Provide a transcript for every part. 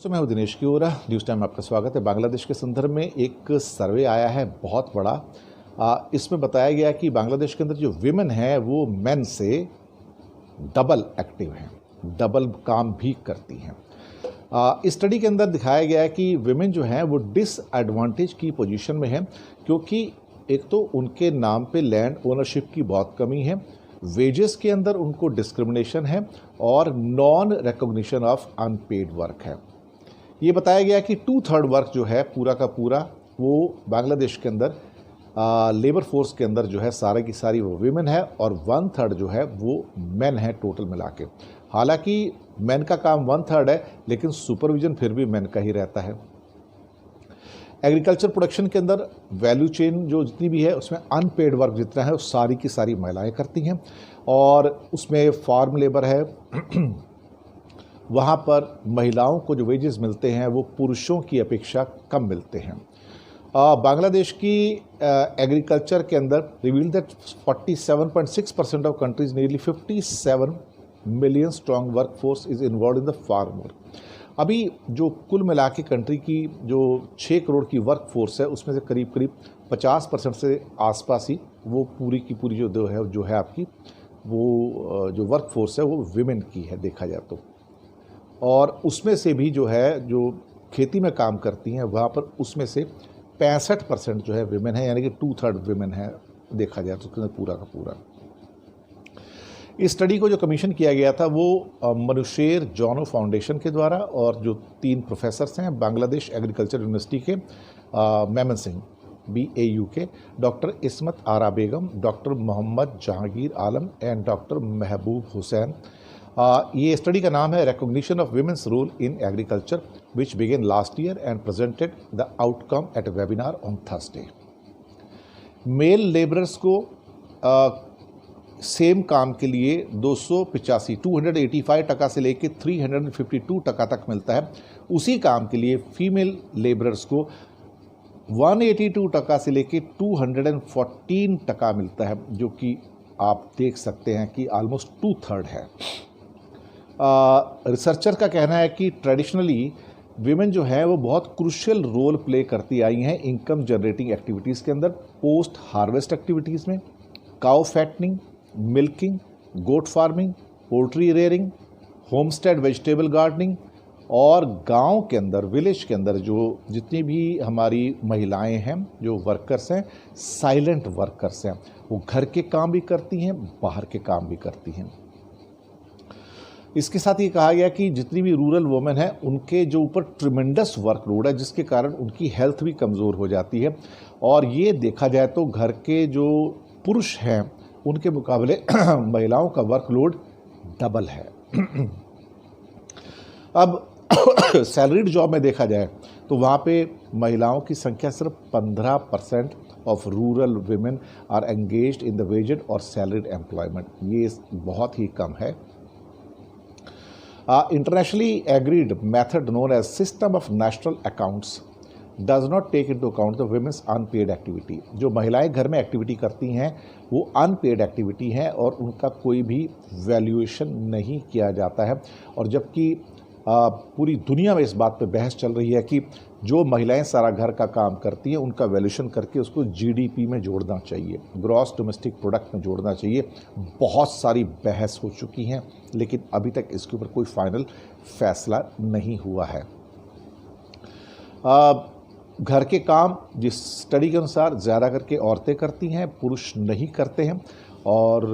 मैं हूं दिनेश की ओर न्यूज़ टाइम में आपका स्वागत है। बांग्लादेश के संदर्भ में एक सर्वे आया है बहुत बड़ा। इसमें बताया गया कि बांग्लादेश के अंदर जो विमेन है वो मेन से डबल एक्टिव हैं, डबल काम भी करती हैं। इस स्टडी के अंदर दिखाया गया है कि विमेन जो हैं वो डिसएडवांटेज की पोजीशन में हैं, क्योंकि एक तो उनके नाम पे लैंड ओनरशिप की बहुत कमी है, वेजेस के अंदर उनको डिस्क्रिमिनेशन है और non recognition of unpaired work है। ये बताया गया कि 2/3 वर्क जो है पूरा का पूरा वो बांग्लादेश के अंदर लेबर फोर्स के अंदर जो है सारी की सारी वो विमेन है और 1/3 जो है वो मेन है टोटल मिला के। हालांकि मेन का काम 1/3 है, लेकिन सुपरविजन फिर भी मेन का ही रहता है। एग्रीकल्चर प्रोडक्शन के अंदर वैल्यू चेन जो जितनी भी है उसमें अनपेड वर्क जितना है वो सारी की सारी महिलाएं करती हैं, और उसमें फार्म लेबर है वहाँ पर महिलाओं को जो वेजेस मिलते हैं वो पुरुषों की अपेक्षा कम मिलते हैं। बांग्लादेश की एग्रीकल्चर के अंदर reveal that 47.6% of countries nearly 57 million strong work force is involve in the farm work. अभी जो कुल मिला के कंट्री की जो 6 करोड़ की वर्क फोर्स है उसमें से करीब करीब 50% से आसपास ही वो पूरी की पूरी जो है आपकी वो जो वर्क फोर्स है वो विमेन की है देखा जाए तो। और उसमें से भी जो है जो खेती में काम करती हैं वहाँ पर उसमें से 65% जो है विमेन है, यानी कि 2/3 विमेन है देखा जाए तो उसके अंदर पूरा का पूरा। इस स्टडी को जो कमीशन किया गया था वो मनुशेर जॉनो फाउंडेशन के द्वारा, और जो 3 प्रोफेसर्स हैं बांग्लादेश एग्रीकल्चर यूनिवर्सिटी के मेमन BAU के doctor Ismat Ara Begum, doctor Mohammad Jahangir Alam and doctor Mahbub Hossain. ये स्टडी का नाम है recognition of women's role in agriculture which began last year and presented the outcome at a webinar on Thursday. Male labourers को सेम काम के लिए 285 टका से लेकर 352 टका तक मिलता है। उसी काम के लिए फीमेल लेबरर्स को 182 टका से लेकर 214 टका मिलता है, जो कि आप देख सकते हैं कि ऑलमोस्ट 2/3 है। रिसर्चर का कहना है कि ट्रेडिशनली विमेन जो है वो बहुत क्रूशियल रोल प्ले करती आई हैं इनकम जनरेटिंग एक्टिविटीज़ के अंदर, पोस्ट हार्वेस्ट एक्टिविटीज़ में, cow fattening, milking, goat farming, poultry rearing, homestead vegetable gardening, और गांव के अंदर विलेज के अंदर जो जितनी भी हमारी महिलाएं हैं जो वर्कर्स हैं, साइलेंट वर्कर्स हैं, वो घर के काम भी करती हैं, बाहर के काम भी करती हैं। इसके साथ ये कहा गया कि जितनी भी रूरल वुमेन हैं उनके जो ऊपर ट्रिमेंडस वर्कलोड है, जिसके कारण उनकी हेल्थ भी कमज़ोर हो जाती है, और ये देखा जाए तो घर के जो पुरुष हैं उनके मुकाबले महिलाओं का वर्कलोड डबल है। अब सैलरीड जॉब में देखा जाए तो वहाँ पे महिलाओं की संख्या सिर्फ 15% of rural women are engaged in the waged और सैलरीड एम्प्लॉयमेंट। ये बहुत ही कम है। Internationally agreed method known as system of national accounts does not take into account the women's unpaid activity। जो महिलाएं घर में एक्टिविटी करती हैं वो अनपेड एक्टिविटी है और उनका कोई भी वैल्यूएशन नहीं किया जाता है। और जबकि पूरी दुनिया में इस बात पे बहस चल रही है कि जो महिलाएं सारा घर का काम करती हैं उनका वैल्यूएशन करके उसको GDP में जोड़ना चाहिए, ग्रॉस डोमेस्टिक प्रोडक्ट में जोड़ना चाहिए। बहुत सारी बहस हो चुकी हैं, लेकिन अभी तक इसके ऊपर कोई फाइनल फैसला नहीं हुआ है। घर के काम जिस स्टडी के अनुसार ज़्यादा करके औरतें करती हैं, पुरुष नहीं करते हैं, और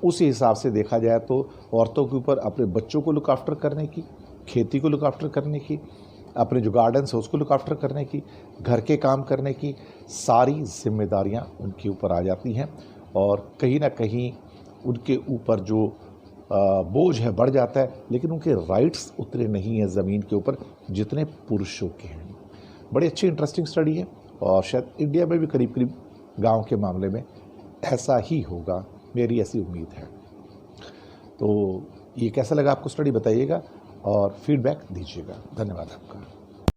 उसी हिसाब से देखा जाए तो औरतों के ऊपर अपने बच्चों को लुक आफ्टर करने की, खेती को लुक आफ्टर करने की, अपने जो गार्डन्स है उसको लुक आफ्टर करने की, घर के काम करने की सारी जिम्मेदारियां उनके ऊपर आ जाती हैं, और कहीं ना कहीं उनके ऊपर जो बोझ है बढ़ जाता है, लेकिन उनके राइट्स उतने नहीं हैं ज़मीन के ऊपर जितने पुरुषों के हैं। बड़ी अच्छी इंटरेस्टिंग स्टडी है, और शायद इंडिया में भी करीब करीब गाँव के मामले में ऐसा ही होगा, मेरी ऐसी उम्मीद है। तो ये कैसा लगा आपको स्टडी बताइएगा और फीडबैक दीजिएगा। धन्यवाद आपका।